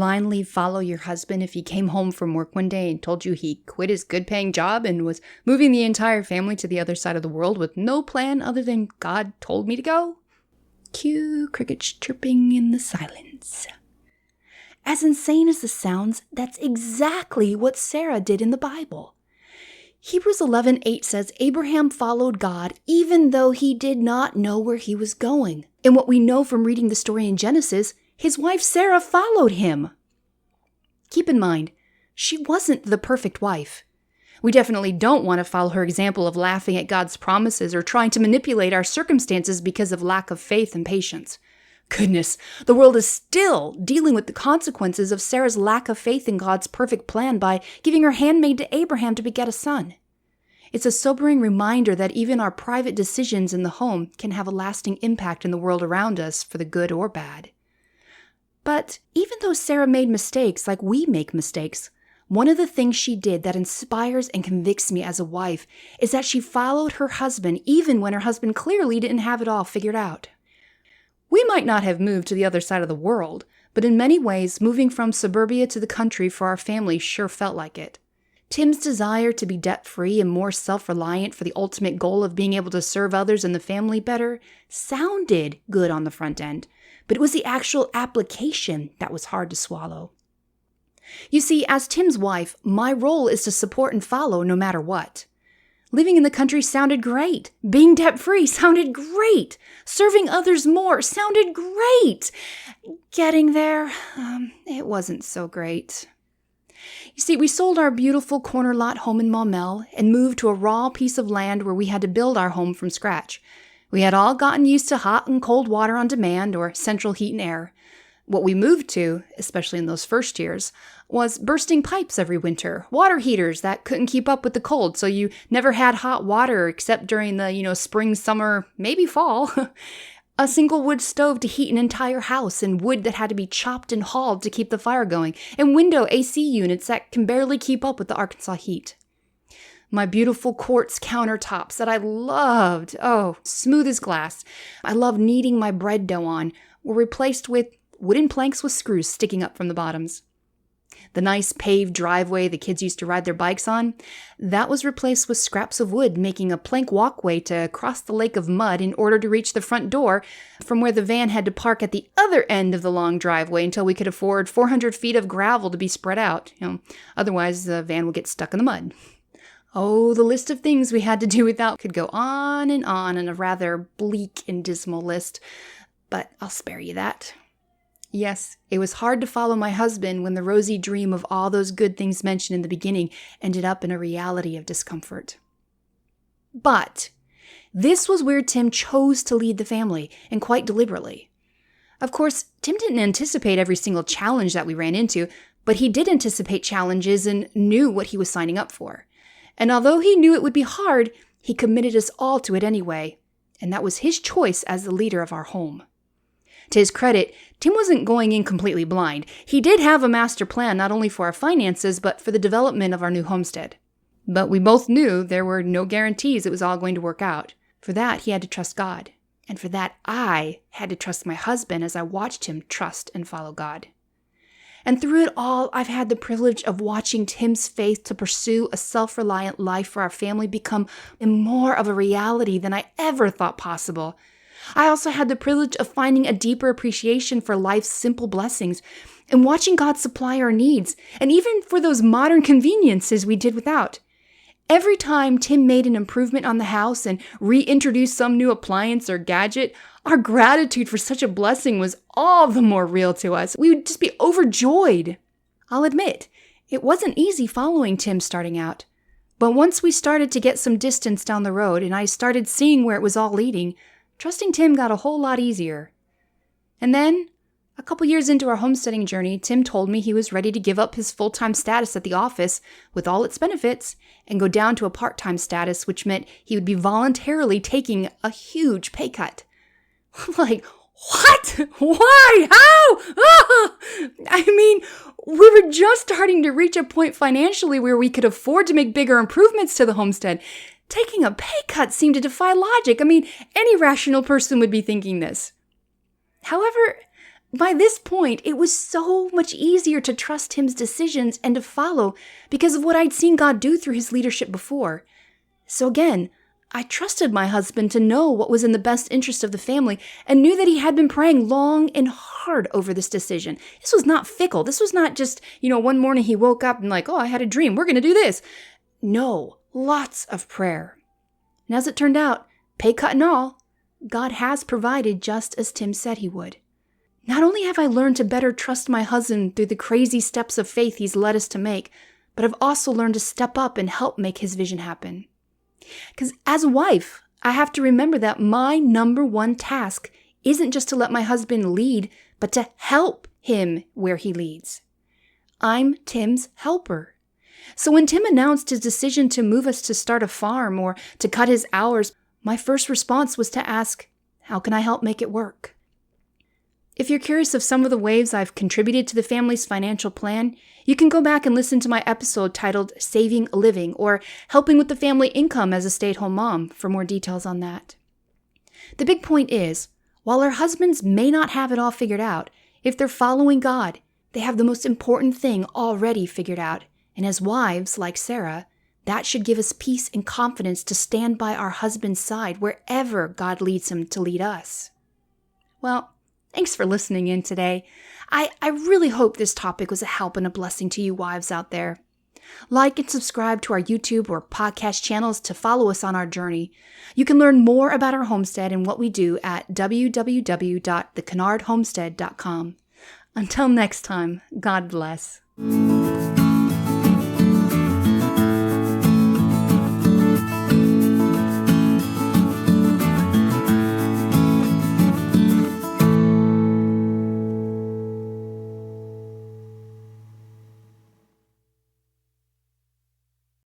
blindly follow your husband if he came home from work one day and told you he quit his good-paying job and was moving the entire family to the other side of the world with no plan other than God told me to go? Cue crickets chirping in the silence. As insane as this sounds, that's exactly what Sarah did in the Bible. Hebrews 11:8 says Abraham followed God even though he did not know where he was going. And what we know from reading the story in Genesis, his wife Sarah followed him. Keep in mind, she wasn't the perfect wife. We definitely don't want to follow her example of laughing at God's promises or trying to manipulate our circumstances because of lack of faith and patience. Goodness, the world is still dealing with the consequences of Sarah's lack of faith in God's perfect plan by giving her handmaid to Abraham to beget a son. It's a sobering reminder that even our private decisions in the home can have a lasting impact in the world around us for the good or bad. But even though Sarah made mistakes like we make mistakes, one of the things she did that inspires and convicts me as a wife is that she followed her husband even when her husband clearly didn't have it all figured out. We might not have moved to the other side of the world, but in many ways, moving from suburbia to the country for our family sure felt like it. Tim's desire to be debt-free and more self-reliant for the ultimate goal of being able to serve others and the family better sounded good on the front end, but it was the actual application that was hard to swallow. You see, as Tim's wife, my role is to support and follow no matter what. Living in the country sounded great. Being debt-free sounded great. Serving others more sounded great. Getting there, it wasn't so great. You see, we sold our beautiful corner lot home in Maumelle and moved to a raw piece of land where we had to build our home from scratch. We had all gotten used to hot and cold water on demand or central heat and air. What we moved to, especially in those first years, was bursting pipes every winter, water heaters that couldn't keep up with the cold, so you never had hot water except during the, spring, summer, maybe fall. A single wood stove to heat an entire house, and wood that had to be chopped and hauled to keep the fire going, and window AC units that can barely keep up with the Arkansas heat. My beautiful quartz countertops that I loved, smooth as glass, I loved kneading my bread dough on, were replaced with wooden planks with screws sticking up from the bottoms. The nice paved driveway the kids used to ride their bikes on, that was replaced with scraps of wood, making a plank walkway to cross the lake of mud in order to reach the front door from where the van had to park at the other end of the long driveway until we could afford 400 feet of gravel to be spread out. Otherwise the van would get stuck in the mud. Oh, the list of things we had to do without could go on in a rather bleak and dismal list, but I'll spare you that. Yes, it was hard to follow my husband when the rosy dream of all those good things mentioned in the beginning ended up in a reality of discomfort. But this was where Tim chose to lead the family, and quite deliberately. Of course, Tim didn't anticipate every single challenge that we ran into, but he did anticipate challenges and knew what he was signing up for. And although he knew it would be hard, he committed us all to it anyway, and that was his choice as the leader of our home. To his credit, Tim wasn't going in completely blind. He did have a master plan not only for our finances, but for the development of our new homestead. But we both knew there were no guarantees it was all going to work out. For that, he had to trust God. And for that, I had to trust my husband as I watched him trust and follow God. And through it all, I've had the privilege of watching Tim's faith to pursue a self-reliant life for our family become more of a reality than I ever thought possible. I also had the privilege of finding a deeper appreciation for life's simple blessings and watching God supply our needs, and even for those modern conveniences we did without. Every time Tim made an improvement on the house and reintroduced some new appliance or gadget, our gratitude for such a blessing was all the more real to us. We would just be overjoyed. I'll admit, it wasn't easy following Tim starting out. But once we started to get some distance down the road and I started seeing where it was all leading, trusting Tim got a whole lot easier. And then, a couple years into our homesteading journey, Tim told me he was ready to give up his full-time status at the office with all its benefits and go down to a part-time status, which meant he would be voluntarily taking a huge pay cut. I'm like, what? Why? How? Ah! I mean, we were just starting to reach a point financially where we could afford to make bigger improvements to the homestead. Taking a pay cut seemed to defy logic. I mean, any rational person would be thinking this. However, by this point, it was so much easier to trust Tim's decisions and to follow because of what I'd seen God do through his leadership before. So again, I trusted my husband to know what was in the best interest of the family and knew that he had been praying long and hard over this decision. This was not fickle. This was not just, one morning he woke up and like, oh, I had a dream. We're going to do this. No, lots of prayer. And as it turned out, pay cut and all, God has provided just as Tim said he would. Not only have I learned to better trust my husband through the crazy steps of faith he's led us to make, but I've also learned to step up and help make his vision happen. Because as a wife, I have to remember that my number one task isn't just to let my husband lead, but to help him where he leads. I'm Tim's helper. So when Tim announced his decision to move us to start a farm or to cut his hours, my first response was to ask, how can I help make it work? If you're curious of some of the ways I've contributed to the family's financial plan, you can go back and listen to my episode titled Saving a Living or Helping with the Family Income as a Stay-at-Home Mom for more details on that. The big point is, while our husbands may not have it all figured out, if they're following God, they have the most important thing already figured out. And as wives, like Sarah, that should give us peace and confidence to stand by our husband's side wherever God leads him to lead us. Well, thanks for listening in today. I really hope this topic was a help and a blessing to you wives out there. Like and subscribe to our YouTube or podcast channels to follow us on our journey. You can learn more about our homestead and what we do at www.thekinnardhomestead.com. Until next time, God bless.